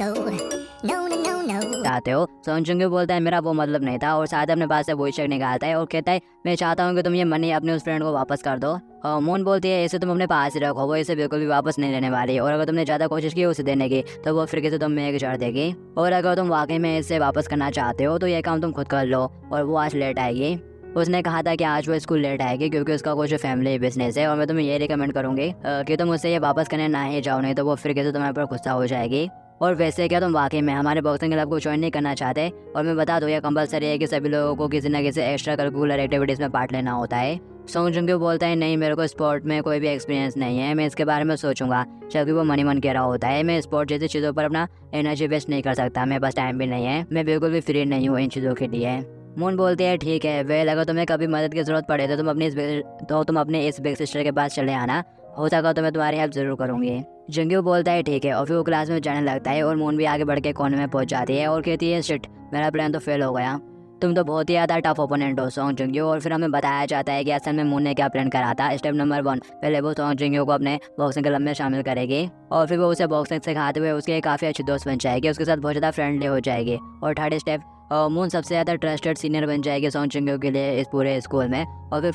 so. No, no, no, no. चाहते हो? Song Jung बोलता है मेरा वो मतलब नहीं था और साथ अपने पास से वॉइस चेक निकालता है और कहता है मैं चाहता हूँ कि तुम ये मनी अपने उस फ्रेंड को वापस कर दो। मून बोलती है इसे तुम अपने पास ही रखो, वो इसे बिल्कुल भी वापस नहीं लेने वाली और अगर तुमने ज़्यादा कोशिश की उसे देने की तो वो फिर से तुम में एक चढ़ देगी और अगर तुम वाकई में इसे वापस करना चाहते हो तो ये काम तुम खुद कर लो। और वो आज लेट आएगी। उसने कहा था कि आज वो स्कूल लेट आएगी क्योंकि उसका कुछ फैमिली बिजनेस है और मैं तुम्हें ये रिकमेंड करूँगी कि तुम उससे ये वापस करने ना ही जाओ, नहीं तो वो फिर से तुम्हारे पर गुस्सा हो जाएगी। और वैसे क्या तुम वाकई में हमारे बॉक्सिंग क्लब को ज्वाइन नहीं करना चाहते? और मैं बता दूँ यह कंपलसरी है कि सभी लोगों को किसी न किसी एक्स्ट्रा करिकुलर एक्टिविटीज़ में पार्ट लेना होता है। सोंग जुंग बोलता है नहीं मेरे को स्पोर्ट में कोई भी एक्सपीरियंस नहीं है, मैं इसके बारे में सोचूंगा। जबकि वो मनी मन कह रहा होता है मैं स्पोर्ट जैसी चीज़ों पर अपना एनर्जी वेस्ट नहीं कर सकता, मेरे पास टाइम भी नहीं है, मैं बिल्कुल भी फ्री नहीं हूँ इन चीज़ों के लिए। मून बोलती है ठीक है वेल अगर तुम्हें कभी मदद की जरूरत पड़े तो तुम अपने इस बिग सिस्टर के पास चले आना, हो सका तो मैं तुम्हारी हेल्प जरूर करूँगी। जंग्यू बोलता है ठीक है और फिर वो क्लास में जाने लगता है और मून भी आगे बढ़ के कोने में पहुंच जाती है और कहती है शिट मेरा प्लान तो फेल हो गया, तुम तो बहुत ही ज़्यादा टफ ओपोनेंट हो सोंग जुंग्यू। और फिर हमें बताया जाता है कि असल में मून ने क्या प्लान करा था। स्टेप नंबर 1 पहले वो सोंग जुंग्यू को अपने बॉक्सिंग क्लब में शामिल करेगी और फिर वो उसे बॉक्सिंग सिखाते हुए उसके काफ़ी अच्छी दोस्त बन जाएगी, उसके साथ बहुत ज़्यादा फ्रेंडली हो जाएगी। और थर्ड स्टेप मून सबसे ज़्यादा ट्रस्टेड सीनियर बन जाएगी सोंग जुंग्यू के लिए इस पूरे स्कूल में। और फिर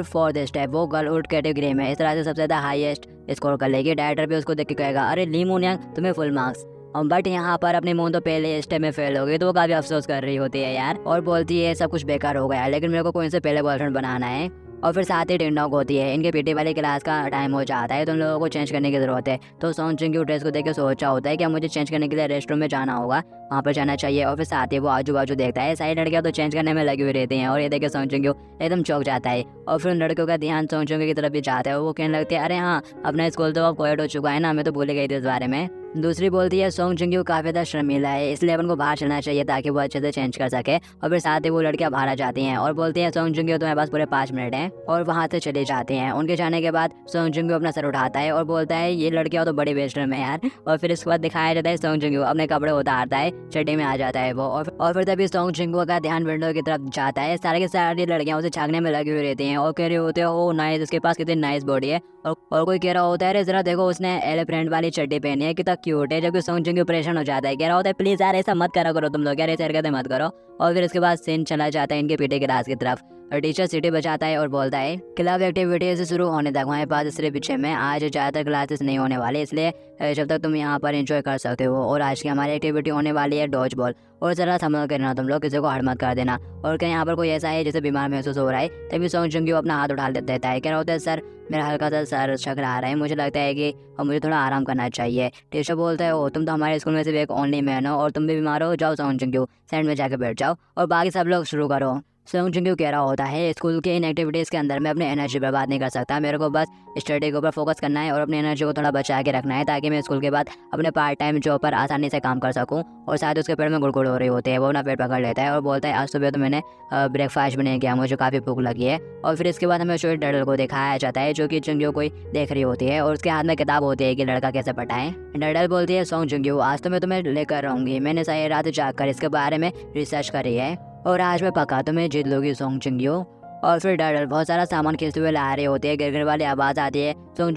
फोर्थ स्टेप वो गर्लहुड कैटेगरी में इस तरह से सबसे ज़्यादा हाईएस्ट स्कोर कर लेगी। डायरेक्टर भी उसको देख के कहेगा अरे ली मून यांग तुम्हें फुल मार्क्स। बट यहाँ पर अपनी मून तो पहले स्टेप में फेल हो गई तो वो काफ़ी अफसोस कर रही होती है यार और बोलती है सब कुछ बेकार हो गया लेकिन मेरे को कोई से पहले बॉयफ्रेंड बनाना है। और फिर साथ ही टिंडॉक होती है, इनके पीटी वाली क्लास का टाइम हो जाता है तो उन लोगों को चेंज करने की ज़रूरत है। तो सोंग जुंग की ड्रेस को देख के सोचा होता है कि मुझे चेंज करने के लिए रेस्टरूम में जाना होगा, वहाँ पर जाना चाहिए। और फिर साथ ही वो आजू बाजू देखता है, सारी लड़कियाँ तो चेंज करने में लगी हुई रहती हैं और ये देख के सोंग जुंग एकदम चौंक जाता है। और फिर लड़कियों का ध्यान सोंग जुंग की तरफ भी जाता है और वो कहने लगती है अरे हाँ अपना स्कूल तो अब कोएड हो चुका है ना, मैं तो भूल गई थी इस बारे में। दूसरी बोलती है सोंग जुंग काफ़ी ज़्यादा शर्मीला है इसलिए अपन को बाहर चलना चाहिए ताकि वो अच्छे से चेंज कर सके। और फिर साथ ही वो लड़कियां बाहर आ जाती हैं और बोलती हैं सोंग जुंग तुम्हारे पास पूरे 5 मिनट हैं और वहाँ से चले जाते हैं। उनके जाने के बाद सोंग जुंग अपना सर उठाता है और बोलता है ये लड़कियां तो बड़ी बेशरम है यार। और फिर इसके बाद दिखाया जाता है सोंग जुंग अपने कपड़े उतारता है, चड्डी में आ जाता है वो। और फिर तभी सोंग जुंग का ध्यान विंडो की तरफ जाता है, सारे के सारी लड़कियां उसे झांकने में लगी हुई रहती हैं और कह रही होते हैं ओ नाइस उसके पास कितनी नाइस बॉडी है। और कोई कह रहा होता है अरे जरा देखो उसने एलिफेंट वाली चड्डी पहनी है कितना क्यूट है, जबकि सोंग जुंग परेशान हो जाता है, कह रहा होता है प्लीज यार ऐसा मत करा करो तुम लोग यार, ऐसे हरकतें मत करो। और फिर इसके बाद सीन चला जाता है इनके पीटे क्लास की तरफ और टीचर सीटी बजाता है और बोलता है क्लब एक्टिविटीज शुरू होने तक हमारे पास सिर्फ पीछे में आज ज़्यादातर क्लासेस नहीं होने वाले, इसलिए जब तक तुम यहाँ पर एंजॉय कर सकते हो। और आज की हमारी एक्टिविटी होने वाली है डॉज बॉल और ज़रा संभल करना, तुम लोग किसी को हड़ मत कर देना। और क्या यहाँ पर कोई ऐसा है जैसे बीमार महसूस हो रहा है? तभी सोंग जुंग अपना हाथ उठा देता है, कह रहा होता है सर मेरा हल्का सा सर चकरा आ रहा है, मुझे लगता है कि मुझे थोड़ा आराम करना चाहिए। टीचर बोलता है ओ तुम तो हमारे स्कूल में सिर्फ एक ओनली मैन हो और तुम भी बीमार हो, जाओ सोंग जुंग साइड में जाकर बैठ जाओ और बाकी सब लोग शुरू करो। सोंग जुंग कह रहा होता है स्कूल के इन एक्टिविटीज़ के अंदर मैं अपनी एनर्जी बर्बाद नहीं कर सकता, मेरे को बस स्टडी के ऊपर फोकस करना है और अपनी एनर्जी को थोड़ा बचा के रखना है ताकि मैं स्कूल के बाद अपने पार्ट टाइम जॉब पर आसानी से काम कर सकूं। और शायद उसके पेट में गुड़गुड़ हो रही होती है, वो अपना पेट पकड़ लेता है और बोलता है आज सुबह तो मैंने ब्रेकफास्ट भी नहीं किया, मुझे काफ़ी भूख लगी है। और फिर इसके बाद हमें शोर डडल को दिखाया जाता है जो कि जुंग कोई देख रही होती है और उसके हाथ में किताब होती है कि लड़का कैसे पटाएं। डडल बोलती है सोंग जुंग आज तो मैं तुम्हें लेकर रहूँगी, मैंने सारी रात जाकर इसके बारे में रिसर्च करी है और आज मैं पक्का तुम्हें जीत लूँगी सोंग जुंग। और फिर डडल बहुत सारा सामान खींचते हुए ला रहे होते हैं, गिरगिर वाली आवाज़ आती है, सोंग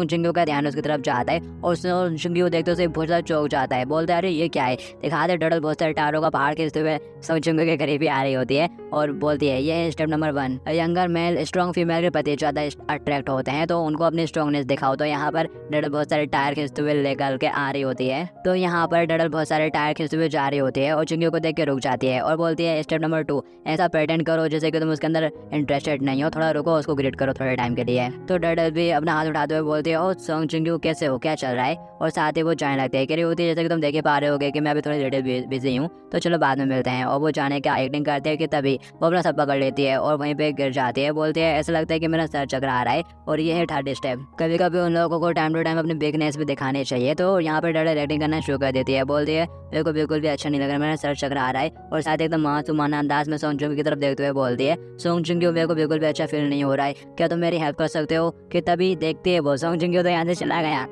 जुंग का ध्यान उसकी तरफ जाता है और सोंग जुंग देखते उसे बहुत ज़्यादा चौंक जाता है, बोलता है अरे ये क्या है? दिखाते डडल बहुत सारे टायरों का पहाड़ खींचते हुए सोंग जुंग के करीब ही आ रही होती है और बोलती है ये है step number 1, younger male strong female के प्रति ज़्यादा अट्रैक्ट होते हैं तो उनको अपनी स्ट्रॉन्गनेस दिखाओ। तो यहाँ पर डडल बहुत सारे टायर खींचते हुए लेकर के आ रही होती है, तो यहाँ पर डडल बहुत सारे टायर खींचते हुए जा रही होती है और जुंग को देख के रुक जाती है और बोलती है स्टेप नंबर 2, ऐसा प्रेटेंड करो जैसे कि तुम उसके अंदर इंटरेस्टेड नहीं हो, थोड़ा रुको उसको ग्रीट करो थोड़े टाइम के लिए। तो डडल भी अपना हाथ उठाते हुए बोलती है ओ सोंग जुंग कैसे हो, क्या चल रहा है? और साथ ही वो जाने लगते हैं, कह रही होती है जैसे कि तुम देख पा रहे होगे कि मैं अभी थोड़ी लिटिल बिजी हूँ तो चलो बाद में मिलते हैं। और वो जाने का एक्टिंग करते हैं कि तभी वो अपना सब पकड़ लेती है और वहीं पे गिर जाती है, बोलती है ऐसा लगता है कि मेरा सर चकरा आ रहा है। और ये है थर्ड स्टेप, कभी कभी उन लोगों को टाइम टू टाइम अपनी वीकनेस भी दिखानी चाहिए। तो यहाँ पर डडल एक्टिंग करना शुरू कर देती है, बोलती है मेरे को बिल्कुल भी अच्छा नहीं लग रहा, मेरा सर चकरा आ रहा है। और साथ ही एकदम मासूमाना अंदाज में सोंग जुंग की तरफ देखते हुए बोलती है सोंग जुंग मेरे को बिल्कुल भी अच्छा फील नहीं हो रहा है, क्या तुम मेरी हेल्प कर सकते हो? कि तभी देखती है वो सोंग जुंग तो यहाँ से चला गया।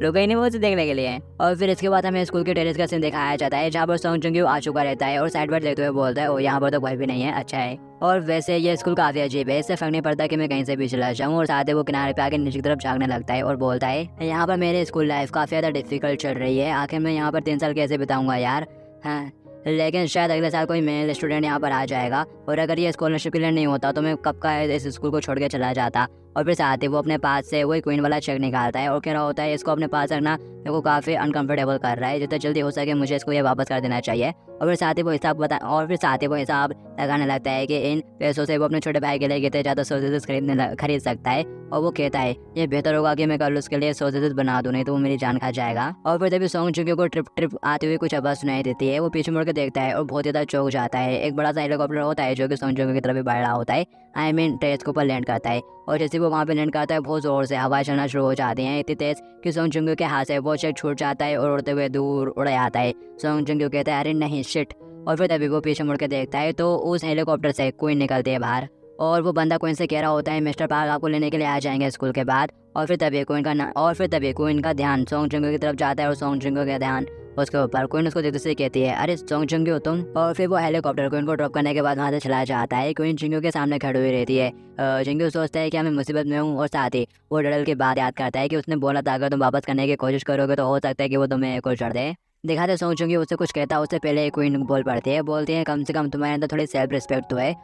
रुका ही नहीं वो उसे देखने के लिए। और फिर इसके बाद हमें स्कूल के टेरेस का सीन दिखाया जाता है जहाँ पर सॉन्ग जुंग आ चुका रहता है और साइड पर देखते हुए बोलता है ओ यहाँ पर तो कोई भी नहीं है, अच्छा है। और वैसे ये स्कूल काफी अजीब है, इससे फर्क नहीं पड़ता कि मैं कहीं से भी चला जाऊँ। और साथ ही वो किनारे पे आके नीचे की तरफ झाँकने लगता है और बोलता है यहाँ पर मेरी स्कूल लाइफ काफी ज्यादा डिफिकल्ट चल रही है, आखिर मैं यहाँ पर 3 साल कैसे बिताऊंगा यार। हाँ, लेकिन शायद अगले साल कोई मेल स्टूडेंट यहाँ पर आ जाएगा और अगर ये स्कॉलरशिप के लिए नहीं होता तो मैं कब का इस स्कूल को छोड़ के चला जाता। और फिर साथ ही वो अपने पास से वही क्वीन वाला चेक निकालता है और कह रहा होता है इसको अपने पास रखना मेरे को काफ़ी अनकंफर्टेबल कर रहा है, जितना जल्दी हो सके मुझे इसको ये वापस कर देना चाहिए। और फिर साथ ही वो हिसाब लगाने लगता है कि इन पैसों से वो अपने छोटे भाई के लिए कितने ज़्यादा सोसेस खरीद सकता है। और वो कहता है ये बेहतर होगा कि मैं कल उसके लिए सोसेस बना दूँ, नहीं तो वो मेरी जान खा जाएगा। और फिर तभी सॉन्ग जुंग को ट्रिप आते हुए कुछ आवाज़ सुनाई देती है। वो पीछे मुड़ के देखता है और बहुत ज़्यादा चौंक जाता है। एक बड़ा सा हेलीकॉप्टर होता है जो कि सॉन्ग जुंग की तरफ बढ़ रहा होता है, आई मीन टेरेस के ऊपर लैंड करता है। और जैसे वो वहाँ पे लैंड करता है बहुत ज़ोर से हवा चलना शुरू हो जाती है, इतनी तेज़ कि सॉन्ग जुंग के हाथ से वो चेक छूट जाता है और उड़ते हुए दूर उड़ जाता है। सॉन्ग जुंग कहता है अरे नहीं शिट। और फिर तभी वो पीछे मुड़ के देखता है तो उस हेलीकॉप्टर से क्वीन निकलती है बाहर और वो बंदा क्वीन से कह रहा होता है मिस्टर पार्क आपको लेने के लिए आ जाएंगे स्कूल के बाद। और फिर तभी क्वीन का ध्यान सॉन्ग जुंग की तरफ जाता है और सॉन्ग जुंग का ध्यान उसके ऊपर। क्वीन उसको देखते से कहती है अरे सॉन्ग जुंग हो तुम। और फिर वो हेलीकॉप्टर क्वीन को ड्रॉप करने के बाद वहाँ से चला जाता है। क्वीन जिंगू के सामने खड़ी हुई रहती है। जिंगू सोचता है कि मैं मुसीबत में हूँ और साथ ही वो डडल की बात याद करता है कि उसने बोला था अगर तुम वापस करने की कोशिश करोगे तो हो सकता है कि वो तुम्हें कुछ कर दे। दिखाते सॉन्ग जुंग उससे कुछ कहता है, उससे पहले क्वीन बोल बोलती है कम से कम तुम्हारे अंदर थोड़ी सेल्फ रिस्पेक्ट तो है।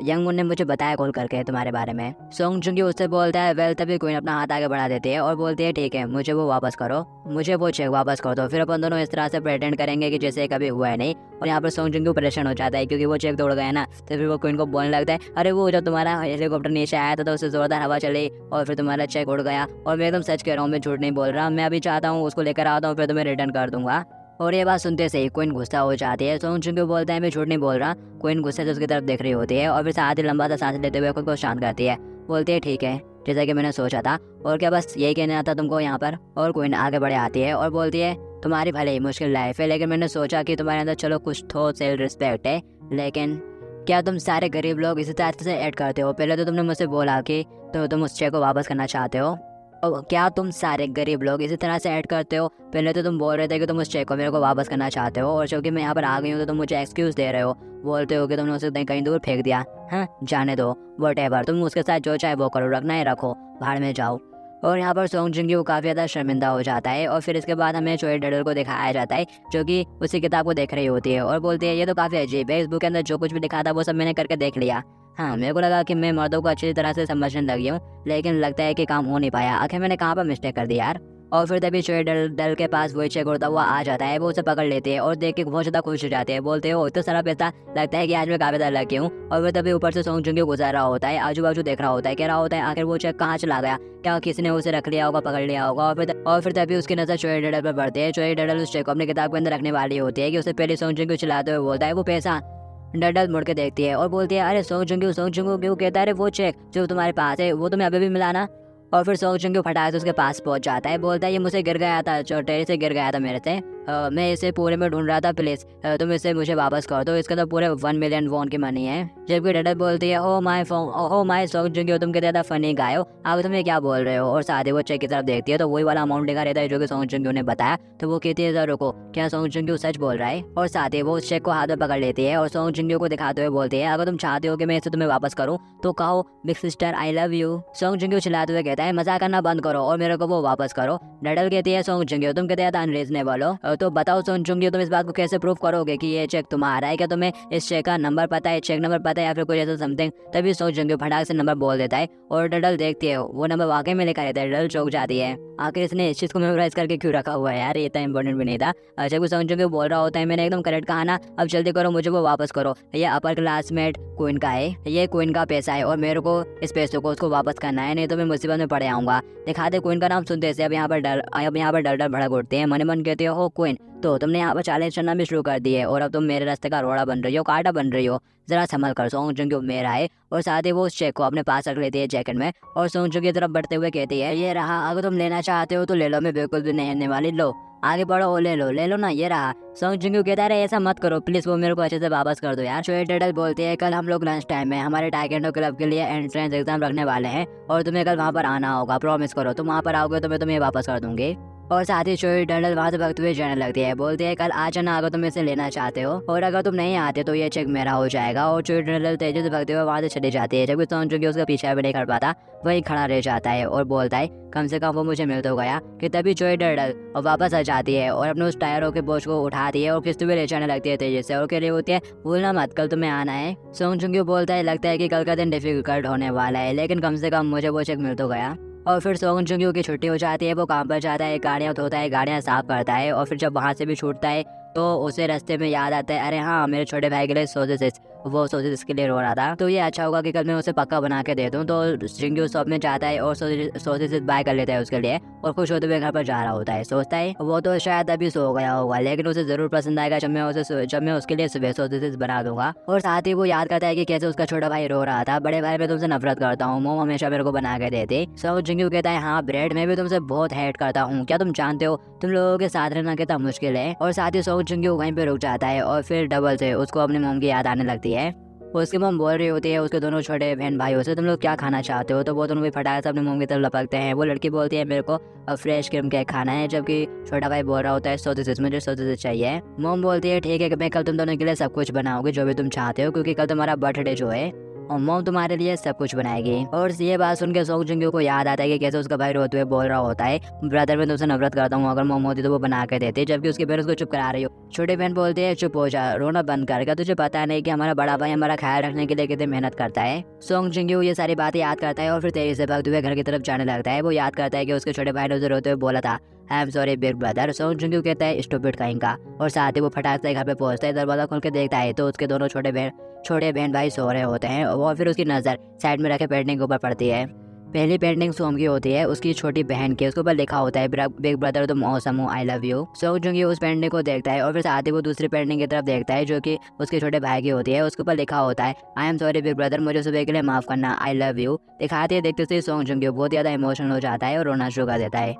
यंग मुन ने मुझे बताया कॉल करके तुम्हारे बारे में। सॉन्ग जुंग उससे बोलता है वेल, तभी क्वीन अपना हाथ आगे बढ़ा देती है और बोलती है ठीक है मुझे वो वापस करो, मुझे वो चेक वापस कर दो, फिर अपन दोनों इस तरह से प्रेटेंड करेंगे कि जैसे कभी हुआ है नहीं। और यहाँ पर सॉन्ग जुंग परेशान हो जाता है क्योंकि वो चेक तोड़ गया ना। तो फिर वो क्वीन को बोलने लगता है अरे वो जब तुम्हारा हेलीकॉप्टर नीचे आया था तो उससे जोरदार हवा चली और फिर तुम्हारा चेक उड़ गया। और मैं एकदम सच कह रहा हूँ, मैं झूठ नहीं बोल रहा, मैं अभी चाहता हूँ उसको लेकर आता हूँ फिर तुम्हें रिटर्न कर दूंगा। और ये बात सुनते से ही क्वीन गुस्सा हो जाती है। सॉन्ग जुंग बोलता है मैं झूठ नहीं बोल रहा। क्वीन गुस्से से उसकी तरफ देख रही होती है और फिर साथ ही लंबा सा सांस लेते हुए खुद को शांत करती है। बोलती है ठीक है जैसा कि मैंने सोचा था, और क्या बस यही कहना था तुमको यहाँ पर। और क्वीन आगे बढ़े आती है और बोलती है तुम्हारी भले ही मुश्किल लाइफ है लेकिन मैंने सोचा कि तुम्हारे अंदर चलो कुछ तो सेल्फ रिस्पेक्ट है, लेकिन क्या तुम सारे गरीब लोग इसी तरह से ऐड करते हो? पहले तो तुमने मुझसे बोला कि तो तुम उस चेक को वापस करना चाहते हो, और क्या तुम सारे गरीब लोग इसी तरह से ऐड करते हो? पहले तो तुम बोल रहे थे कि तुम उस चेक को मेरे को वापस करना चाहते हो और क्योंकि मैं यहाँ पर आ गई हूँ तो तुम मुझे एक्सक्यूज़ दे रहे हो, बोलते हो कि तुमने उसे कहीं दूर फेंक दिया। हाँ जाने दो, वॉटएवर, तुम उसके साथ जो चाहे वो करो, रखना है रखो, बाहर में जाओ। और यहाँ पर सॉन्ग जुंग वो काफ़ी ज़्यादा शर्मिंदा हो जाता है। और फिर इसके बाद हमें चोई डडल को दिखाया जाता है जो कि उसी किताब को देख रही होती है और बोलती है ये तो काफ़ी अजीब है, इस बुक के अंदर जो कुछ भी लिखा था वो सब मैंने करके देख लिया। हाँ मेरे को लगा कि मैं मर्दों को अच्छी तरह से समझने लगी हूँ लेकिन लगता है कि काम हो नहीं पाया, आखिर मैंने कहाँ पर मिस्टेक कर दी यार। और फिर तभी चोई डल के पास वही चेक उड़ता हुआ आ जाता है, वो उसे पकड़ लेते हैं और देख के बहुत ज़्यादा खुश हो जाते हैं, बोलते हो इतना सारा पैसा, लगता है कि आज मैं काफ़ी ज़्यादा लकी हूँ। और फिर तभी ऊपर से सॉन्ग जुंग गुजर रहा होता है, आजू बाजू देख रहा होता है, कह रहा होता है आखिर वो चेक कहाँ चला गया, क्या किसी ने उसे रख लिया होगा, पकड़ लिया होगा। और फिर तभी उसकी नज़र चोई डडल पर पड़ती है। चोई डडल उस चेक को अपनी किताब के अंदर रखने वाली होती है कि उसे पहले सॉन्ग जुंग चलाते हुए बोलता है वो पैसा। डडल मुड़ के देखती है और बोलती है अरे सॉन्ग जुंग क्यों कहता है अरे वो चेक जो तुम्हारे पास है वो तुम्हें अभी भी मिला ना। और फिर सॉन्ग जुंग फटाक से उसके पास पहुंच जाता है, बोलता है ये मुझसे गिर गया था, टेरेस से गिर गया था मेरे से, मैं इसे पूरे में ढूंढ रहा था, प्लीज तुम इसे मुझे वापस कर दो, इसका तो पूरे 1 मिलियन वॉन की मनी है। जबकि डडल बोलती है ओ माय सॉन्ग जुंग तुम कितने ज़्यादा फनी गाय हो, आगे तुम ये क्या बोल रहे हो। और साथ ही वो चेक की तरफ देखती है तो वही वाला अमाउंट लिखा रहता है जो कि सॉन्ग जुंग ने बताया। तो वो कहती है रुको क्या सॉन्ग जुंग सच बोल रहा है। और साथ ही वो उस चेक को हाथ में पकड़ लेती है और सॉन्ग जुंग को दिखाते हुए बोलती है अगर तुम चाहते हो कि मैं इसे तुम्हें वापस करूँ तो कहो big sister I love you. Song Jung चिल्लाते हुए कहता है मजाक करना बंद करो और मेरे को वो वापस करो। डडल कहती है सॉन्ग जुंग तुम कहते हैं अनरीजनेबल हो, तो बताओ सॉन्ग जुंग तुम इस बात को कैसे प्रूव करोगे कि ये चेक तुम्हारा है? क्या तुम्हें इस चेक का नंबर पता है, चेक नंबर पता है या फिर कुछ ऐसा समथिंग? तभी सॉन्ग जुंग फटाक से नंबर बोल देता है और डडल देखती है वो नंबर वाकई में लिखा रहता है। डडल चौंक जाती है, आखिर इसने इस चीज को मेमोराइज करके क्यों रखा हुआ है यार, ये इतना इंपॉर्टेंट भी नहीं था। अच्छा कुछ सॉन्ग जुंग बोल रहा होता है मैंने एकदम करेक्ट कहा ना, अब जल्दी करो मुझे वो वापस करो, ये अपर क्लासमेट क्वीन का है, ये क्वीन का पैसा है और मेरे को इस पैसे को उसको वापस करना है, नहीं तो मैं मुसीबत में पड़ आऊंगा। दिखाते क्वीन का नाम सुनते से अब यहाँ पर डर भड़क उठते हैं, मन मन कहते हो क्वीन तो तुमने यहाँ पर चैलेंज करना भी शुरू कर दिए और अब तुम मेरे रास्ते का रोड़ा बन रही हो, कांटा बन रही हो, जरा संभल कर। सॉन्ग जुंग मेरा है। और साथ ही वो उस चेक को अपने पास रख लेती है जैकेट में और सॉन्ग जुंग की तरफ बढ़ते हुए कहती है ये रहा, अगर तुम लेना चाहते हो तो ले लो, मैं बिल्कुल भी नहीं लेने वाली, लो आगे बढ़ो, ओ ले लो ना, ये रहा। सॉन्ग जिंगू कहता है ऐसा मत करो प्लीज, वो मेरे को अच्छे से वापस कर दो यार। चोई टर्टल बोलती है कल हम लोग लंच टाइम में हमारे टाइकेंडो क्लब के लिए एंट्रेंस एग्जाम रखने वाले हैं और तुम्हें कल वहाँ पर आना होगा, प्रॉमिस करो, तुम वहाँ पर आओगे तो मैं तुम्हें वापस कर दूंगी। और साथ ही चोई टर्टल वहाँ से भागते हुए जाने लगती है, बोलती है कल आ जाना अगर तुम इसे लेना चाहते हो, और अगर तुम नहीं आते तो ये चेक मेरा हो जाएगा। और चोई टर्टल तेजी से भागते हुए वहाँ से चली जाती है, जबकि सॉन्ग जिंगू उसका पीछा भी नहीं कर पाता, वही खड़ा रह जाता है और बोलता है कम से कम वो मुझे मिल तो गया। कि तभी चोई टर्टल और वापस आ जाती है और अपने उस टायरों के बोझ को उठाती है और किस्त भी ले जाने लगती है तेजी से, और कह रही होती है भूलना मत कल तुम्हें आना है। सॉन्ग जिंगू बोलता है लगता है कि कल का दिन डिफिकल्ट होने वाला है, लेकिन कम से कम मुझे वो चेक मिल तो गया। और फिर सॉन्ग जिंगू की छुट्टी हो जाती है, वो काम पर जाता है, गाड़ियाँ धोता है, गाड़ियाँ साफ करता है, और फिर जब वहाँ से भी छूटता है तो उसे रास्ते में याद आता है अरे हाँ मेरे छोटे भाई के लिए सोसेस, वो सोसेस के लिए रो रहा था, तो ये अच्छा होगा कि कल मैं उसे पक्का बना के दे दूँ। तो जिंगू शॉप में जाता है और सोसेस बाय कर लेता है उसके लिए, और खुश होते हुए घर पर जा रहा होता है। सोचता है वो तो शायद अभी सो गया होगा, लेकिन उसे जरूर पसंद आएगा जब मैं उसके लिए सुबह सोसेस बना दूंगा। और साथ ही वो याद करता है कि कैसे उसका छोटा भाई रो रहा था, बड़े भाई मैं तुमसे नफरत करता हूँ, मोम हमेशा मेरे को बना के देते। सो जिंगू कहता है हाँ ब्रेड मैं भी तुमसे बहुत हेट करता हूँ, क्या तुम जानते हो तुम लोगों के साथ रहना कितना मुश्किल है। और साथ ही सॉन्ग जिंगू वहीं पे रुक जाता है और फिर डबल से उसको अपने मोम की याद आने लगती है। उसकी मोम बोल रही होती है उसके दोनों छोटे बहन भाइयों से तुम लोग क्या खाना चाहते हो, तो वो दोनों भी फटाक से अपने मोम की तरफ लपकते हैं। वो लड़की बोलती है मेरे को फ्रेश क्रीम केक खाना है, जबकि छोटा भाई बोल रहा होता है सोसेस, मुझे सोसेस चाहिए। मोम बोलती है ठीक है कि मैं कल तुम दोनों के लिए सब कुछ बनाऊंगी जो भी तुम चाहते हो, क्योंकि कल तुम्हारा बर्थडे जो है और मोम तुम्हारे लिए सब कुछ बनाएगी। और ये बात सुन के सॉन्ग जिंगू को याद आता है कि कैसे उसका भाई रोते हुए बोल रहा होता है ब्रदर मैं तुमसे नफरत करता हूँ, अगर मोम होती तो वो बना के देती, जबकि उसकी बहन उसको चुप करा रही हो। छोटी बहन बोलती है चुप हो जा, रोना बंद कर, क्या तुझे पता नहीं कि हमारा बड़ा भाई हमारा ख्याल रखने के लिए कितनी मेहनत करता है। सॉन्ग जिंगू ये सारी बातें याद करता है और फिर तेजी से भागते हुए घर की तरफ जाने लगता है। वो याद करता है कि उसके छोटे भाई ने उसे रोते हुए बोला था I am sorry big brother. Song Xingu कहता है स्टूपिड कहीं का, और साथ ही वो फटाक से घर पे पहुंचता है, दरवाजा खोल के देखता है तो उसके दोनों छोटे बहन भाई सो रहे होते हैं, और फिर उसकी नज़र साइड में रखे पेंटिंग के ऊपर पड़ती है। पहली पेंटिंग सोम की होती है, उसकी छोटी बहन की, उसके ऊपर लिखा होता है बिग ब्रदर तुम ऑसम हो, I love you. So Xingu उस पेंटिंग को देखता है और फिर साथ ही वो दूसरी पेंटिंग की तरफ देखता है जो कि उसके छोटे भाई की होती है, उसके ऊपर लिखा होता है I am sorry big brother, मुझे सुबह के लिए माफ करना, आई लव यू। दिखाते ही देखते से सॉन्ग जिंगू बहुत ज़्यादा इमोशनल हो जाता है और रोना शुरू कर देता है।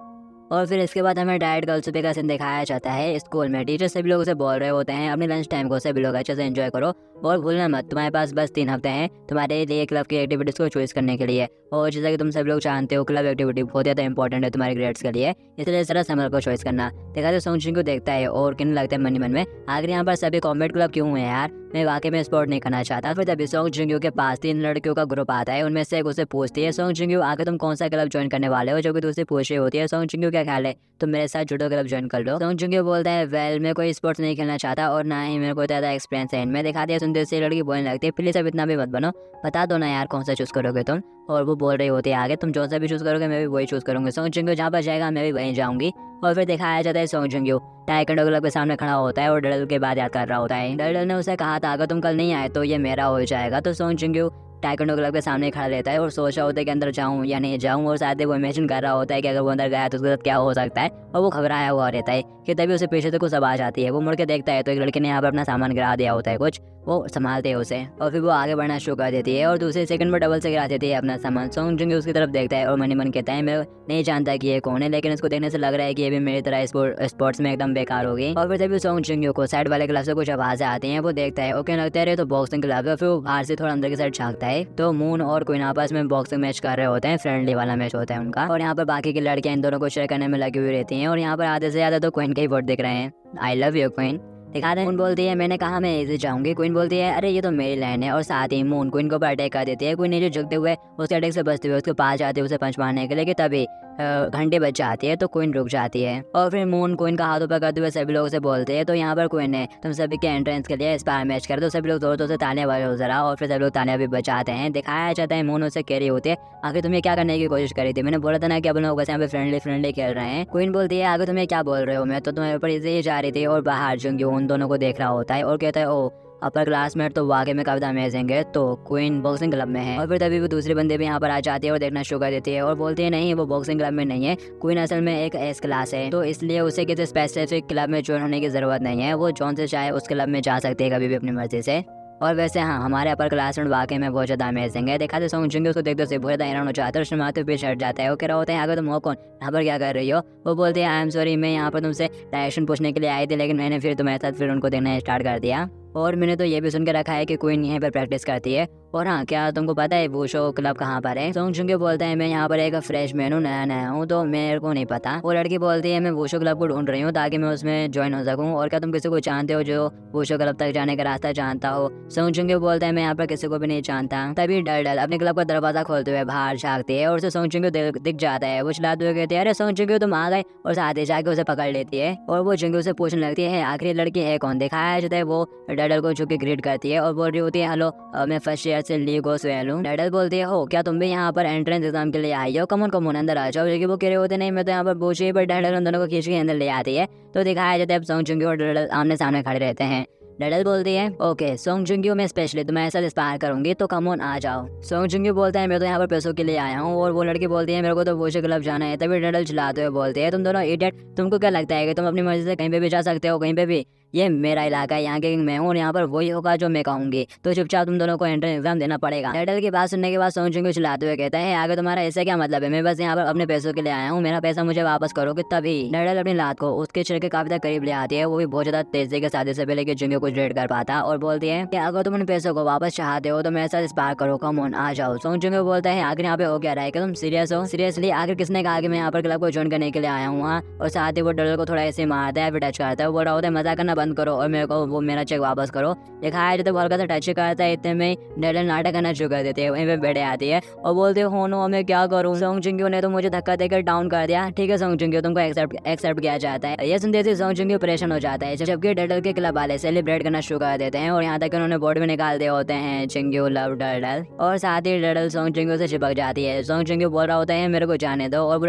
और फिर इसके बाद हमें डायरेक्ट गर्ल सुबह का सीन दिखाया जाता है। स्कूल में टीचर सभी लोग उसे बोल रहे होते हैं अपने लंच टाइम को सभी लोग अच्छे से एंजॉय करो और भूलना मत तुम्हारे पास बस 3 हफ्ते हैं तुम्हारे लिए क्लब की एक्टिविटीज़ को चॉइस करने के लिए, और जैसा कि तुम सभी लोग जानते हो क्लब एक्टिविटी बहुत ज़्यादा इंपॉर्टेंट है तुम्हारे ग्रेड्स के लिए, इसलिए जरा समर को चॉइस करना। देखा तो सॉन्ग जिंगू को देखता है और कहने लगता है मन में आखिर यहाँ पर सभी कॉम्बैट क्लब क्यों है यार, मैं वाकई में स्पोर्ट नहीं करना चाहता। फिर तभी सॉन्ग जिंगू के पास 3 लड़कियों का ग्रुप आता है, उनमें से एक उसे पूछती है सॉन्ग जिंगू आगे तुम कौन सा क्लब ज्वाइन करने वाले हो, जो कि दूसरी पूछ रही होती है सॉन्ग जिंगू क्या ख्याल है तुम मेरे साथ जूडो क्लब ज्वाइन कर लो। सॉन्ग जिंगू बोलता है वेल मैं कोई स्पोर्ट्स नहीं खेलना चाहता और ना ही मेरे को ज़्यादा एक्सपीरियंस है इनमें। दिखा दिया सुनते से लड़की बोलने लगती है प्लीज अब इतना भी मत बनो, बता दो ना यार कौन सा चूज करोगे तुम। और वो बोल रही होती है आगे तुम जो सा भी चूज करोगे मैं भी वही चूज करूंगी, सॉन्ग जिंगू जहाँ पर जाएगा मैं भी वहीं जाऊंगी। और फिर दिखाया जाता है सॉन्ग जिंगू टाइकेंडो क्लब के सामने खड़ा होता है और डडल के बाद याद कर रहा होता है। डडल ने उसे कहा था अगर तुम कल नहीं आए तो ये मेरा हो जाएगा, तो सॉन्ग जिंगू टाइकेंडो क्लब के सामने खड़ा रहता है और सोच रहा होता है कि अंदर जाऊं या नहीं जाऊं, और साथ ही वो इमेजिन कर रहा होता है कि अगर वो अंदर गया तो उसके साथ क्या हो सकता है, और वो घबराया हुआ रहता है कि तभी उसे पीछे से कुछ आवाज आती है। वो मुड़ के देखता है तो एक लड़के ने यहाँ पर अपना सामान गिरा दिया होता है कुछ, वो संभालते हैं उसे और फिर वो आगे बढ़ना शुरू कर देती है और दूसरे सेकंड में डबल से गिरा देती है अपना सामान। सॉन्ग जिंगू उसकी तरफ देखता है और मन कहता है मैं नहीं जानता कि ये कौन है, लेकिन इसको देखने से लग रहा है कि ये भी मेरी तरह स्पोर्ट्स में एकदम बेकार होगी। और फिर तभी सॉन्ग जिंगू को साइड वाले क्लब से कुछ आवाजें आती हैं, वो देखता है ओके लगता है तो बॉक्सिंग क्लब है। फिर वो बाहर से थोड़ा अंदर की साइड झांकता है तो मून और क्वीन आपस में बॉक्सिंग मैच कर रहे होते हैं, फ्रेंडली वाला मैच होता है उनका, और यहाँ पर बाकी की लड़कियां इन दोनों को शेयर करने में लगी हुई रहती हैं, और यहाँ पर आधे से ज्यादा तो क्वीन के ही वोट दिख रहे हैं, आई लव यू क्वीन। दिखा दे। मून बोलती है मैंने कहा मैं इसे जाऊंगी, क्वीन बोलती है अरे ये तो मेरी लाइन है, और साथ ही मून क्वीन को अटैक कर देती है। क्वीन नीचे झुकते हुए उसके अटैक से बचते हुए उसके पास जाते हुए उसे पंच मारने के लिए, कि तभी घंटे बज जाती है तो क्वीन रुक जाती है। और फिर मून क्वीन का हाथों पकड़ते हुए सभी लोग से बोलते हैं तो यहाँ पर क्वीन ने तुम सभी के एंट्रेंस के लिए स्पार मैच कर, तो सभी लोग जोर जोर से ताने वाले जरा, और फिर सभी लोग ताने भी बचाते हैं। दिखाया जाता है मून उसे कह रही होती है आखिर तुम्हें क्या करने की कोशिश करी थी, मैंने बोला था ना कि अपन लोग वैसे यहाँ पे फ्रेंडली खेल रहे हैं। क्वीन बोलती है आगे तुम्हें क्या बोल रहे हो, मैं तो तुम्हारे ऊपर इसे ही जा रही थी। और बाहर जिंगू उन दोनों को देख रहा होता है और कहता है ओ अपर क्लासमेट तो वाकई में काफी अमेजिंग है, तो क्वीन बॉक्सिंग क्लब में है। और फिर तभी वो दूसरे बंदे भी यहाँ पर आ जाती है और देखना शुरू कर देती है और बोलती है नहीं वो बॉक्सिंग क्लब में नहीं है, क्वीन असल में एक एस क्लास है, तो इसलिए उसे किसी स्पेसिफिक क्लब में ज्वाइन होने की जरूरत नहीं है, वो जौन से चाहे उस क्लब में जा सकती है कभी भी अपनी मर्जी से। और वैसे हाँ, हमारे अपर क्लासमेट वाकई में बहुत ज़्यादा अमेजिंग है। देखा तो सॉन्ग जुंगी उसको देखते से बहुत ज़्यादा हैरान हो जाता है और उसमें माथे पीछे हट जाता है। वो कह रहा होता है अगर तुम हो कौन, यहाँ पर क्या कर रही हो। वो बोलते हैं आई एम सॉरी, मैं यहाँ पर तुमसे डायरेक्शन पूछने के लिए आई थी, लेकिन मैंने फिर तुम्हारे साथ फिर उनको देखना स्टार्ट कर दिया। और मैंने तो ये भी सुन के रखा है कि क्वीन यहीं पर प्रैक्टिस करती है। और हाँ, क्या तुमको पता है वुशो क्लब कहाँ पर है। सॉन्ग जुंगी बोलता है मैं यहाँ पर एक फ्रेश मैन हूँ, नया नया हूँ, तो मेरे को नहीं पता। वो लड़की बोलती है मैं वुशो क्लब को ढूंढ रही हूँ ताकि मैं उसमें ज्वाइन हो सकूँ। और क्या तुम किसी को जानते हो जो वुशो क्लब तक जाने का रास्ता जानता हो। सॉन्ग जुंगी बोलता है मैं यहाँ पर किसी को भी नहीं जानता। तभी डल अपने क्लब का दरवाजा खोलते हुए बाहर झाँकती है और उसे सॉन्ग जुंगी दिख जाता है। वो चिल्लाते हुए कहती है अरे सॉन्ग जुंगी तुम आ गए, और साथ ही जाके उसे पकड़ लेती है। और वो जुंगी उसे पूछने लगती है आखिरी लड़की है कौन, दिखाया जाता है। वो डल को झुक के ग्रीट करती है और बोल रही होती है हेलो मैं फर्स्ट ईयर से ली गोस्वेल हूँ। डल बोलती है हो क्या तुम भी यहाँ पर एंट्रेंस एग्जाम के लिए आई हो, कमोन कमोन अंदर आ जाओ। लेकिन वो कह रहे होते नहीं मैं तो यहाँ पर पूछी, पर डल उन दोनों को खींच के अंदर ले आती है। तो दिखाया जाता है अब सॉन्ग जुंगी और डल आमने सामने खड़े रहते हैं। डडल बोलती है ओके सॉन्ग जुंगी मैं स्पेशली तुम्हें ऐसा इंस्पायर करूंगी, तो कम ऑन आ जाओ। सॉन्ग जुंगी बोलता है मैं तो यहाँ पर पैसों के लिए आया हूँ। और वो लड़की बोलती है मेरे को तो वुशो क्लब जाना है। तभी डडल चिल्लाते हुए बोलते हैं तुम दोनों इडियट, तुमको क्या लगता है कि तुम अपनी मर्जी से कहीं पे भी जा सकते हो, कहीं पे भी। ये मेरा इलाका है, यहाँ के किंग मैं हूँ और यहाँ पर वही होगा जो मैं कहूँगी, तो चुपचाप तुम दोनों को एंट्रेंस एग्जाम देना पड़ेगा। डडल की बात सुनने के बाद सॉन्ग जुंगी चिल्लाते हुए कहता है आगे तुम्हारा ऐसा क्या मतलब है, मैं बस यहाँ पर अपने पैसों के लिए आया हूँ, मेरा पैसा मुझे वापस करोगे। तभी डडल अपनी लात को उसके सिर के काफी तक करीब ले आती है, वो भी बहुत ज्यादा तेजी के साथ, इससे पहले कि जुंगी कुछ रेड कर पाता, और बोलती है कि अगर तुम उन पैसों को वापस चाहते हो तो मेरे साथ स्पार करो, कम ऑन आ जाओ। सॉन्ग जुंगी बोलता है आखिर यहाँ पे हो क्या रहा है, कि तुम सीरियस हो, सीरियसली आखिर किसने कहा कि मैं यहाँ पर क्लब को ज्वाइन करने के लिए आया हूँ। और साथ ही वो डडल को थोड़ा ऐसे मारता है, फिर टच करता है, वो बोल रहा होता है मजाक करना बंद करो और मेरे को वो मेरा चेक वापस करो। दिखाया जाता है वो हल्का सा टच करता है, इतने में डडल नाटक करना शुरू कर देते हैं। वहीं पे बैठे आती है और बोलते हो नो मैं क्या करूँ, सॉन्ग जुंगी ने तो मुझे धक्का देकर डाउन कर दिया। ठीक है सॉन्ग जुंगी तुमको एक्सेप्ट किया जाता है। ये सुनते ही सॉन्ग जुंगी परेशान हो जाता है, जबकि डडल के क्लब वाले सेलिब्रेट करना शुरू कर देते हैं और यहाँ तक उन्होंने बोर्ड में निकाल दिए होते हैं चिंग्यू लव डडल। और साथ ही डडल सॉन्ग जुंगी से चिपक जाती है। सॉन्ग जुंगी बोल रहा होता है मेरे को जाने दो, और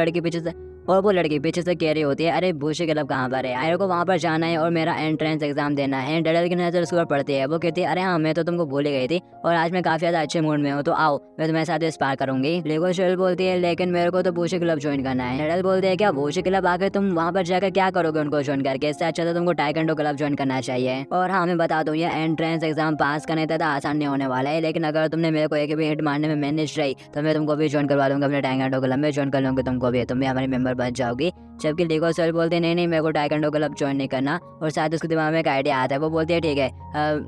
वो लड़की पीछे से कह रही होती है अरे भूषे क्लब कहाँ पर है, मेरे को वहाँ पर जाना है और मेरा एंट्रेंस एग्जाम देना है। डडल की नजर उसके ऊपर पड़ती है, वो कहती है अरे हाँ मैं तो तुमको भूल ही गई थी और आज मैं काफी ज्यादा अच्छे मूड में हूँ, तो आओ मैं तुम्हारे साथ स्पार करूंगी। लेगो शेल बोलती है लेकिन मेरे को तो भूषे क्लब ज्वाइन करना है। डडल बोलते है क्या भूषे क्लब आकर तुम वहाँ पर जाकर क्या करोगे उनको ज्वाइन करके, इससे अच्छा तो तुमको टाइकेंडो क्लब ज्वाइन करना चाहिए। और हाँ मैं बता दूँ ये एंट्रेंस एग्जाम पास करने तक आसान नहीं होने वाला है, लेकिन अगर तुमने मेरे को एक भी हिट मारने में मैनेज रही तो मैं तुमको भी ज्वाइन करवा दूंगा अपने टाइकेंडो क्लब में, ज्वाइन कर लूंगी तुमको भी, तुम भी हमारी मेंबर बन जाओगी। जबकि लीगो सेल बोलते नहीं नहीं मेरे को टाइकेंडो क्लब ज्वाइन नहीं करना। और शायद उसके दिमाग में एक आइडिया आता है, वो बोलती है ठीक है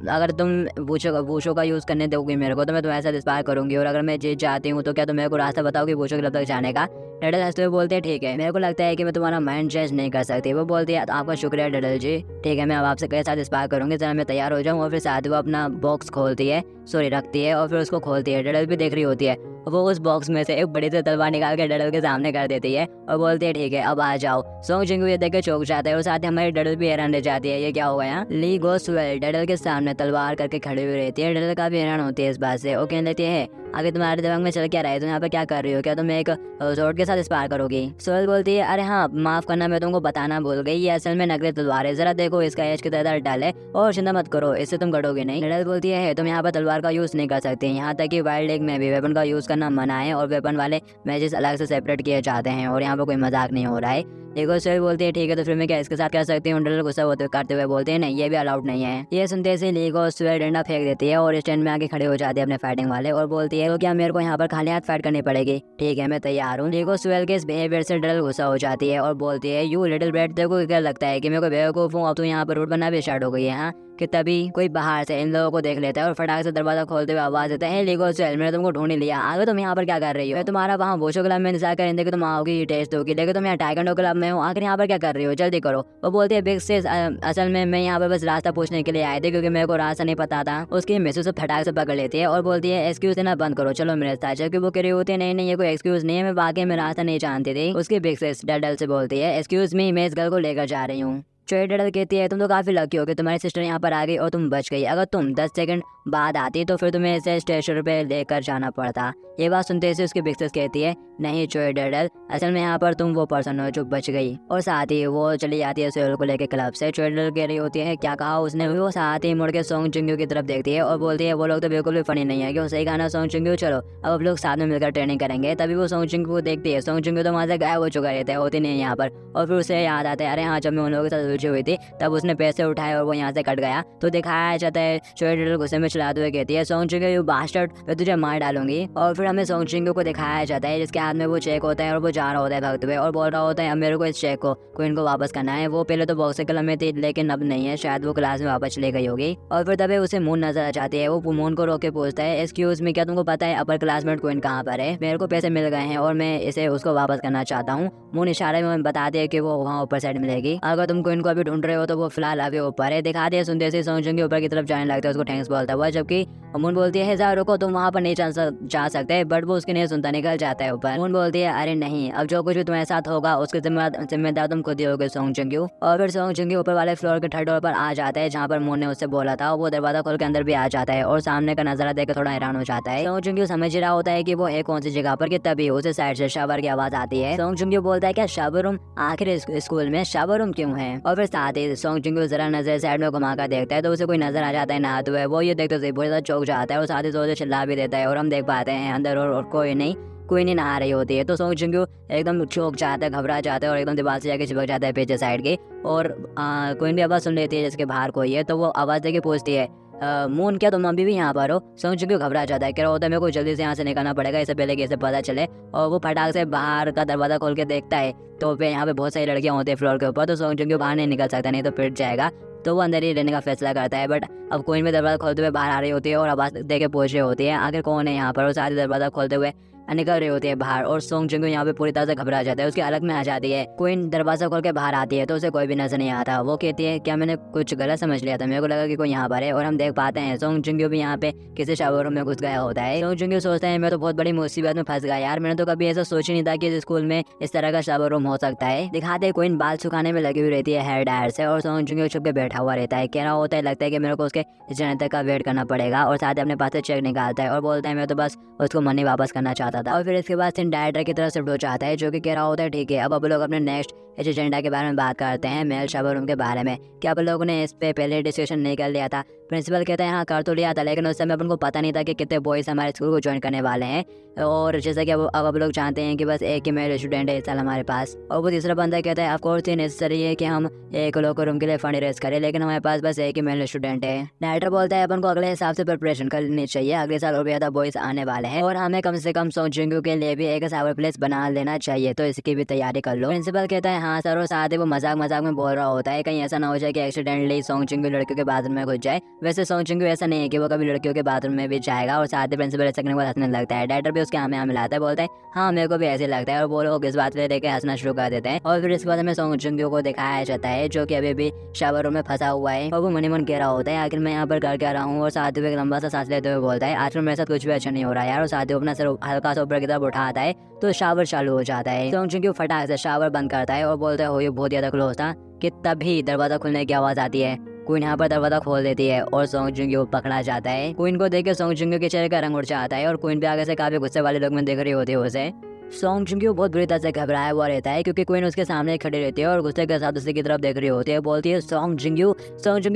अगर तुम वुशो का यूज़ करने दोगी मेरे को तो मैं तुम्हारे साथ इंस्पायर करूंगी, और अगर मैं जीत जाती हूँ तो क्या तुम मेरे को रास्ता बताओगी वुशो क्लब तक जाने का। डडल हंसते हुए बोलते हैं ठीक है मेरे को लगता है कि मैं तुम्हारा माइंड चेंज नहीं कर सकती। वो बोलती है आपका शुक्रिया डडल जी, ठीक है मैं अब आपसे के साथ इंस्पायर करूंगी, जरा मैं तैयार हो जाऊँ। और फिर साथ वो अपना बॉक्स खोलती है, सॉरी रखती है, और फिर उसको खोलती है। डडल भी देख रही होती है, वो उस बॉक्स में से एक बड़ी सी तलवार निकाल के डडल के सामने कर देती है और बोलती है ठीक है अब आ जाओ। सॉन्ग जुंगी ये देख के चौंक जाता है और साथ ही हमारी डडल भी हैरान रह जाती है, ये क्या हो गया। ली गोस्वेल डडल के सामने तलवार करके खड़ी हुई रहती है। डडल काफी हैरान होती है इस बात से, वो कहने लगती है आगे तुम्हारे दिमाग में चल क्या रहा है, तुम यहाँ पे क्या कर रही हो, क्या तुम एक जोड़ के साथ स्पार करोगी। सोहेल बोलती है अरे हाँ माफ करना मैं तुमको बताना भूल गई, ये असल में नकली तलवार है, जरा देखो इसका एज कितना डल है और चिंता मत करो इससे तुम कटोगे नहीं। डडल बोलती है तुम यहाँ पर तलवार का यूज नहीं कर सकते, यहाँ तक कि वाइल्ड लेक में भी वेपन का यूज करना मना है और वेपन वाले मैचेस अलग से सेपरेट किए जाते हैं और यहाँ पर कोई मजाक नहीं हो रहा है। लीगो सेल बोलती है ठीक है तो फिर मैं क्या इसके साथ कर सकती हूँ। डडल गुस्सा होते करते हुए बोलते हैं नहीं ये भी अलाउड नहीं है। ये सुनते से लीगो सेल डंडा फेंक देती है और स्टैंड में आके खड़े हो जाते हैं अपने फाइटिंग वाले, और बोलती है तो क्या मेरे को यहाँ पर खाली हाथ फाइट करनी पड़ेगी, ठीक है मैं तैयार हूँ। लीगो सेल के इस बिहेवियर से डडल गुस्सा हो जाती है और बोलती है यू लिटिल ब्रेड, तेरे को क्या लगता है कि मेरे को बेवकूफ हूँ, अब तो यहाँ पर रूट बनना भी स्टार्ट हो गई है। हाँ कि तभी कोई बाहर से इन लोगों को देख लेता है और फटाक से दरवाजा खोलते हुए आवाज देता है लीगो सेल मैंने तुमको ढूंढ ही लिया, आगे तुम यहाँ पर क्या कर रही हो, मैं तुम्हारा वहाँ वुशो क्लब में इंतजार करेंगे कि तुम आओगी टेस्ट दोगी, लेकिन तुम यहाँ टाइकेंडो क्लब में हो, आखिर यहाँ पर क्या कर रही हो, जल्दी करो। वो बोलती है बिग सिस असल में मैं यहाँ पर बस रास्ता पूछने के लिए आए थे क्योंकि मेरे को रास्ता नहीं पता था। उसकी मिसेस फटाक से पकड़ लेती है और बोलती है एक्सक्यूज देना बंद करो चलो मेरे साथ, जबकि वो कह रही होती है नहीं नहीं ये कोई एक्सक्यूज नहीं है, मैं वाकई में रास्ता नहीं जानती थी। उसकी बिग सिस डडल से बोलती है एक्सक्यूज मी मैं इस गर्ल को लेकर जा रही हूँ। चोई डडल कहती है तुम तो काफी लकी हो कि तुम्हारी सिस्टर यहाँ पर आ गई और तुम बच गई, अगर तुम 10 सेकंड बाद आती तो फिर तुम्हें इसे स्टेशन पे लेकर जाना पड़ता। ये बात सुनते ही उसकी बिग सिस कहती है नहीं चोई डडल असल में यहाँ पर तुम वो पर्सन हो जो बच गई, और साथ ही वो चली जाती है सोहेल को लेकर क्लब से। चोई डडल कह रही होती है क्या कहा उसने, वो साथ ही मुड़ के सॉन्ग जुंगी की तरफ देखती है और बोलती है वो लोग तो बिल्कुल भी फनी नहीं है, क्यों सही कहा ना सॉन्ग जुंगी, चलो अब लोग साथ में मिलकर ट्रेनिंग करेंगे। तभी वो सॉन्ग जुंगी को देखती है, सॉन्ग जुंगी तो वहाँ से गायब हो चुका रहता है, होती नहीं यहाँ पर, और फिर उसे याद आता है अरे हाँ जब मैं उन लोगों के साथ उलझी हुई थी, तब उसने पैसे उठाए और वो यहाँ से कट गया। तो दिखाया जाता है चोरी गुस्से में चिल्लाते हुए कहती है, सोंग चिंगू यू बास्टर्ड, मैं तुझे मार डालूंगी। और फिर हमें सोंग चिंगू को दिखाया जाता है जिसके हाथ में वो चेक होता है और वो जा रहा होता है भागते हुए और बोल रहा होता है अब मेरे को इस चेक को क्वीन को वापस करना है। वो पहले तो बॉक्सिकल में थी लेकिन अब नहीं है, शायद वो क्लास में वापस चली गई होगी। और फिर तभी उसे मून नजर आ जाती है। वो मून को रोक के पूछता है, एक्सक्यूज मी, क्या तुमको पता है अपर क्लासमेट क्वीन कहाँ पर है? मेरे को पैसे मिल गए हैं और मैं इसे उसको वापस करना चाहता हूँ। मून इशारे में बता दे कि वो वहाँ ऊपर साइड मिलेगी। अगर तुम क्वीन को अभी ढूंढ रहे हो तो वो फिलहाल अभी ऊपर है। दिखा दिया सुनते से सोंग चिंगू ऊपर की तरफ जाने लगता है, उसको थैंक्स बोलता हुआ, जबकि मून बोलती है जा रुको, तुम वहाँ पर नहीं जा सकते, बट वो उसकी नहीं सुनता, निकल जाता है ऊपर। मून बोलती है अरे नहीं, अब जो कुछ भी तुम्हारे साथ होगा उसके जिम्मेदार तुम खुद ही होगे सोंग चिंगू। और फिर सोंग चिंगू ऊपर वाले फ्लोर के थर्ड फ्लोर पर आ जाता है जहाँ पर मून ने उससे बोला था। वो दरवाजा खोल के अंदर भी आ जाता है और सामने का नजारा देकर थोड़ा हैरान हो जाता है। सोंग चिंगू समझ रहा होता है कि वो है कौन सी जगह पर, कि तभी उसे साइड से शावर की आवाज आती है। सोंग चिंगू बोलता है क्या शावर रूम? आखिर स्कूल में शावर रूम क्यों है? और फिर साथ ही सोंग चिंगू जरा नजर साइड में घुमा कर देखता है तो उसे कोई नजर आ जाता है नहाते हुए। वो ये देखते बहुत ज्यादा चौंक जाता है और साथ ही जोर से चिल्ला भी देता है और हम देख पाते हैं अंदर और कोई नहीं नहा रही होती है। तो सोंग चिंगू एकदम चौंक जाता है, घबरा जाता है और एकदम दीवार से जाके चिपक जाता है पीछे साइड के। और क्वीन भी आवाज सुन लेती है जिसके बाहर कोई है, तो वो आवाज देके पूछती है मून क्या तुम अभी भी यहाँ पर हो? सोंग चिंगू घबरा जाता है, कह रहा होता है मेरे को जल्दी से यहाँ से निकलना पड़ेगा, इससे पहले कि इसे पता चले। और वो फटाक से बाहर का दरवाजा खोल के देखता है तो पे यहाँ पे बहुत सारी लड़कियाँ होती है फ्लोर के ऊपर। तो सोंग चिंगू बाहर नहीं निकल सकता, नहीं तो पिट जाएगा। तो वो अंदर ही रहने का फैसला करता है। बट अब क्वीन में दरवाजा खोलते हुए बाहर आ रही होती है और आवाज दे के पूछ रही होती है आखिर कौन है यहाँ पर, और साथ ही दरवाजा खोलते हुए निकल रही होती है बाहर। और सोंग चिंगू यहाँ पे पूरी तरह से घबरा जाता है, उसकी अलग में आ जाती है। क्वीन दरवाजा खोल के बाहर आती है तो उसे कोई भी नजर नहीं आता। वो कहती है क्या मैंने कुछ गलत समझ लिया था, मेरे को लगा कि कोई यहाँ पर है। और हम देख पाते हैं सोंग चिंगू भी यहाँ पे किसी शावर रूम में घुस गया होता है। सोंग चिंगू सोचता है मैं तो बहुत बड़ी मुसीबत में फंस गया यार, मैंने तो कभी ऐसा सोच ही नहीं था कि इस स्कूल में इस तरह का शावर रूम हो सकता है। दिखाते क्वीन बाल सुखाने में लगी हुई रहती है हेयर ड्रायर से और सोंग चिंगू छुप के बैठा हुआ रहता है। कह रहा होता है लगता है कि मेरे को उसके जनता का वेट करना पड़ेगा। और साथ ही अपने पास से चेक निकालता है और बोलता है मैं तो बस उसको मनी वापस करना चाहता था। और फिर इसके बाद सीन डायरेक्टर की तरफ शिफ्ट हो जाता है जो कि कह रहा होता है ठीक है अब लोग अपने नेक्स्ट एजेंडा के बारे में बात करते हैं, मेल शावर रूम के बारे में। क्या आप लोगों ने इस पे पहले डिस्कशन नहीं कर लिया था? प्रिंसिपल कहते हैं हाँ कर तो लिया था, लेकिन उस समय अपन को पता नहीं था कि कितने बॉयज हमारे स्कूल को ज्वाइन करने वाले हैं। और जैसा कि अब आप लोग जानते हैं कि बस एक ही मेल स्टूडेंट है इस साल हमारे पास। और वो तीसरा बंदा कहता है ऑफकोर्स ये नेसेसरी है कि हम एक लोकर रूम के लिए फंड रेज करें, लेकिन हमारे पास बस एक ही मेल स्टूडेंट है। डायरेक्टर बोलता है अपन को अगले हिसाब से प्रिपरेशन करनी चाहिए, अगले साल और भी ज्यादा बॉयज आने वाले हैं और हमें कम से कम सोंग चिंगू के लिए भी एक सावर प्लेस बना लेना चाहिए, तो इसकी भी तैयारी कर लो। प्रिंसिपल कहता है हाँ सर। और साथ ही वो मजाक में बोल रहा होता है कहीं ऐसा ना हो जाए कि एक्सीडेंटली सोंग चिंगू लड़कियों के बाथरूम में घुस जाए। वैसे सोंग चिंगू ऐसा नहीं है कि वो कभी लड़कियों के बाथरूम में भी जाएगा। और साथ ही प्रिंसिपल ऐसा करने को हंसने लगता है। डायरेक्टर भी उसके आमे मिलाता है, बोलता है हाँ मेरे को भी ऐसे लगता है। और वो लोग इस बात लेके हंसना शुरू कर देते हैं। और फिर इसके बाद हमें सोंग चिंगू को दिखाया जाता है जो कि अभी भी शावर रूम में फंसा हुआ है और वो मन ही मन कह रहा होता है आखिर मैं यहाँ पर कर क्या रहा हूँ। और साथ ही एक लंबा सा सांस लेते हुए बोलता है आजकल मेरे साथ कुछ भी अच्छा नहीं हो रहा यार। और साथ ही अपना सर हल्का सा ऊपर की तरफ उठाता है तो शावर चालू हो जाता है। सोंग चिंगू फटाक से शावर बंद करता है और बोलता है हो ये बहुत ज्यादा क्लोज था कि तभी दरवाजा खुलने की आवाज आती है। क्वीन यहाँ पर दरवाजा खोल देती है और सोंग चिंगू पकड़ा जाता है। क्वीन को देख के सोंग चिंगू के चेहरे का रंग उड़ जाता है और क्वीन भी आगे से काफी गुस्से वाले लोग में देख रही होती है उसे। सोंग चिंगू बहुत बुरी तरह से घबराया हुआ रहता है क्योंकि क्वीन उसके सामने खड़ी रहती है और गुस्से के साथ उसी की तरफ देख रही होती है। बोलती है सोंग चिंगू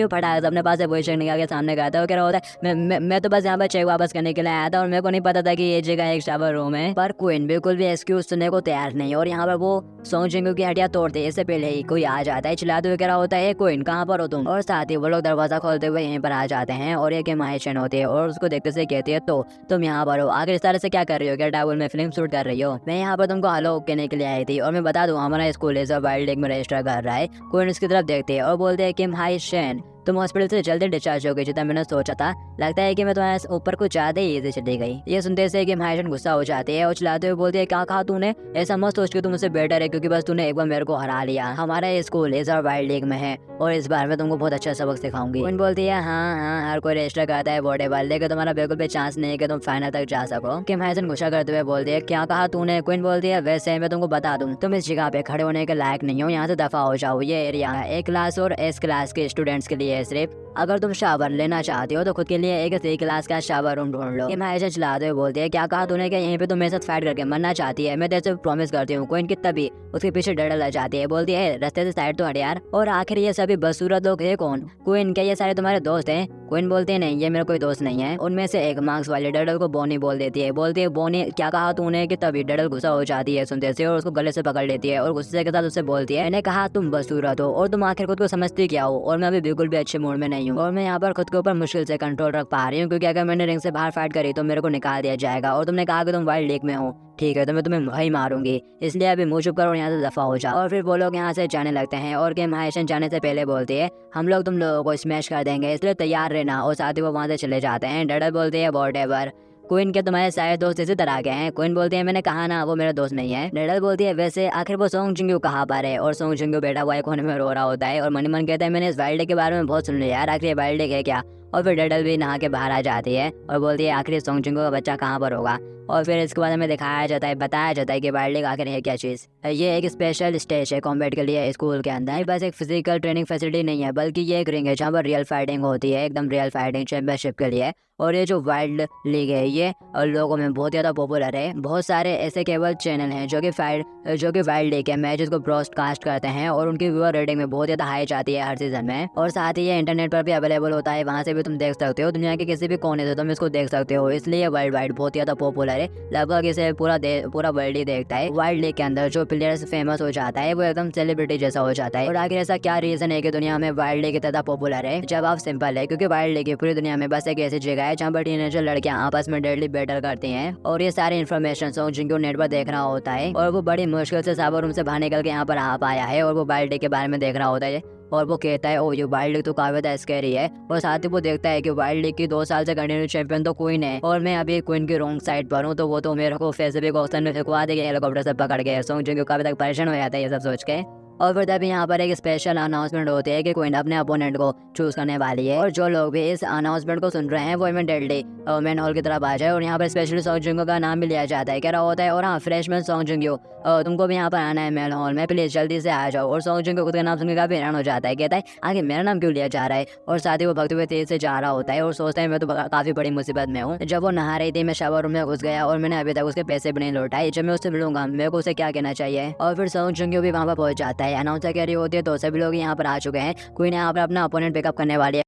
फटाक से अपने पास से वही चेक निकाल के सामने गया था और कह रहा होता है मैं तो बस यहाँ पर चेक वापस करने के लिए आया था और मेरे को नहीं पता था कि ये जगह एक शावर रूम है। पर क्वीन बिल्कुल भी एक्सक्यूज सुनने को तैयार नहीं और यहाँ पर वो सोंग चिंगू की हड्डियां तोड़ते इससे पहले ही कोई आ जाता है चिल्लाते हुए कह रहा होता है क्वीन कहाँ पर हो तुम। और साथ ही वो लोग दरवाजा खोलते हुए यहीं पर आ जाते हैं और एक माहिशन होती है और उसको देखते से कहती है तो तुम यहाँ पर हो आखिर इस तरह से क्या कर रही हो, क्या टावर में फिल्म शूट कर रही हो? मैं यहाँ पर तुमको हेलो कहने के लिए आई थी और मैं बता दूं हमारा स्कूल लेजर वाइल्ड लेक में रजिस्टर कर रहा है। क्वीन उसकी तरफ देखते हैं और बोलते हैं कि हाय शेन तुम हॉस्पिटल से जल्दी डिस्चार्ज हो गई जितना मैंने सोचा था, लगता है कि मैं तुम्हारे ऊपर कुछ ज्यादा ही इजी चली गई। ये सुनते से कि माहिशन गुस्सा हो जाती है और चिल्लाते हुए बोलती है क्या कहा तूने? ऐसा मत सोच के तुम मुझसे बेटर है क्योंकि बस तूने एक बार मेरे को हरा लिया। हमारा स्कूल लेजर वाइल्ड लेक में है और इस बार मैं तुमको बहुत अच्छा सबक सिखाऊंगी। क्वीन बोलती है हाँ हर कोई रजिस्टर करता है वॉटेबल, लेकिन तुम्हारा बिल्कुल भी चांस नहीं है कि तुम फाइनल तक जा सको। कि माहिशन गुस्सा करते हुए बोलती है क्या कहा तूने? क्वीन बोलती है वैसे मैं तुमको बता दूं तुम इस जगह पे खड़े होने के लायक नहीं हो, यहाँ से दफा हो जाओ। ये एरिया ए क्लास और एस क्लास के स्टूडेंट्स के लिए है सिर्फ, अगर तुम शावर लेना चाहते हो तो खुद के लिए एक सी क्लास का शावर रूम ढूंढ लो। महेशन चिल्लाते हुए बोलती है, क्या कहा तूने कि यहीं पे तुम मेरे साथ फाइट करके मरना चाहती है? मैं तेरे से प्रॉमिस करती हूँ। क्वीन कितना भी उसके पीछे डर लग जाती है, बोलती है रास्ते से साइड तो हट यार। और आखिर ये सभी बदसूरत लोग है कौन? क्वीन, क्या ये सारे तुम्हारे दोस्त हैं? क्वीन बोलती है, नहीं ये मेरा कोई दोस्त नहीं है। उनमें से एक मार्क्स वाले डडल को बोनी बोल देती है, बोलती है बोनी क्या कहा तूने? कि तभी डडल गुस्सा हो जाती है सुनते से और उसको गले से पकड़ लेती है और गुस्से के साथ उससे बोलती है, मैंने कहा तुम बदसूरत हो और तुम आखिर खुद को समझती क्या हो? और मैं अभी बिल्कुल भी अच्छे मूड में नहीं हूँ और मैं यहाँ पर खुद के ऊपर मुश्किल से कंट्रोल रख पा रही हूँ, क्योंकि अगर मैंने रिंग से बाहर फाइट करी तो मेरे को निकाल दिया जाएगा। और तुमने कहा कि तुम वाइल्ड लेक में हो, ठीक है तो मैं तुम्हें वही मारूंगी, इसलिए अभी मुंह चुप करो और यहाँ से दफा हो जाओ। और फिर वो लोग यहाँ से जाने लगते हैं और गेम महेशन जाने से पहले बोलती है, हम लोग तुम लोगों को स्मैश कर देंगे इसलिए तैयार रहना। और साथ ही वो वहाँ से चले जाते हैं। डडल बोलती है, वॉटएवर। क्वीन, के तुम्हारे सारे दोस्त इसी तरह के हैं? क्वीन बोलती है, मैंने कहा ना वो मेरा दोस्त नहीं है। डडल बोलती है, वैसे आखिर वो सोंग जिंग्यू कहाँ पर है? और सोंग जिंग्यू बैठा हुआ एक कोने में रो रहा होता है और मन ही मन कहता है, मैंने इस वाइल्ड डे के बारे में बहुत सुन लिया यार, आखिर ये वाइल्ड डे है क्या? और फिर डडल भी नहा के बाहर आ जाती है और बोलती है, आखिर सोंग जिंग्यू का बच्चा कहाँ पर होगा? और फिर इसके बाद हमें दिखाया जाता है, बताया जाता है कि वाइल्ड डे आखिर है क्या चीज़। ये एक स्पेशल स्टेज है कॉम्बैट के लिए स्कूल के अंदर। बस एक फिजिकल ट्रेनिंग फैसिलिटी नहीं है, बल्कि ये एक रिंग है जहाँ पर रियल फाइटिंग होती है, एकदम रियल फाइटिंग चैंपियनशिप के लिए। और ये जो वाइल्ड लीग है ये लोगों में बहुत ज़्यादा पॉपुलर है। बहुत सारे ऐसे केबल चैनल हैं जो कि वाइल्ड लीग के मैचेस को ब्रॉडकास्ट करते हैं और उनकी व्यूअर रेटिंग में बहुत ज़्यादा हाई जाती है हर सीजन में। और साथ ही ये इंटरनेट पर भी अवेलेबल होता है, वहाँ से भी तुम देख सकते हो, दुनिया के किसी भी कोने से तुम इसको देख सकते हो। इसलिए वर्ल्ड वाइड बहुत ज़्यादा पॉपुलर है, लगभग इसे पूरा वर्ल्ड ही देखता है। वाइल्ड लीग के अंदर जो प्लेयर्स फेमस हो जाता है वो एकदम सेलिब्रिटी जैसा हो जाता है। और आखिर ऐसा क्या रीजन है कि दुनिया में वाइल्ड लीग इतना पॉपुलर है? जवाब सिंपल है, क्योंकि वाइल्ड लीग पूरी दुनिया में बस एक ऐसी जगह है जहाँ पर टीनेजर लड़कियां आपस में डेडली बैटल करती हैं। और ये सारी इन्फॉर्मेशन सोंग जिंग्यू नेट पर देख रहा होता है और वो बड़ी मुश्किल से साबर रूम से बाहर निकल के यहाँ पर आ पाया है और वो वाइल्ड लीग के बारे में देख रहा होता है। और वो कहता है, ओ ये वाइल्ड लीग तो काफी ज्यादा स्कैरी है। और साथ ही वो देखता है कि वाइल्ड लीग की 2 साल से कंटिन्यू चैंपियन तो क्वीन है और मैं अभी क्वीन की रॉन्ग साइड पर हूँ, तो वो तो मेरे को पैसिफिक ओशन में फेंकवा देगी हेलीकॉप्टर से पकड़ के। सोंग जिंग्यू काफी तक परेशान हो जाता है ये सब सोच के। और फिर तभी यहाँ पर एक स्पेशल अनाउंसमेंट होती है कि क्वीन अपने अपोनेंट को चूज करने वाली है। और जो लोग भी इस अनाउंसमेंट को सुन रहे हैं वो इमीडिएटली मैन हॉल की तरफ आ जाए। और यहाँ पर स्पेशली सोंग जिंग्यू का नाम भी लिया जाता है, कह रहा होता है, और हाँ फ्रेशमैन सोंग जिंग्यू तुमको भी यहाँ पर आना है मैन हॉल में, प्लीज जल्दी से आ जाओ। और सोंग जिंग्यू खुद का नाम सुनकर काफी हैरान हो जाता है, कहता है आगे मेरा नाम क्यों लिया जा रहा है? और साथ ही वो भगते हुए तेज से जा रहा होता है और सोचता है मैं तो काफी बड़ी मुसीबत में हूँ। जब वो नहा रही थी मैं शावर रूम में घुस गया और मैंने अभी तक उसके पैसे भी नहीं लौटाए। जब मैं उससे मिलूंगा मेरे को उसे क्या कहना चाहिए? और फिर सोंग जिंग्यू भी वहाँ पर पहुंच जाता है। अनाउंसर कह रही होती है, तो सभी लोग यहाँ पर आ चुके हैं, क्वीन यहाँ पर अपना अपोनेंट पिकअप करने वाली है।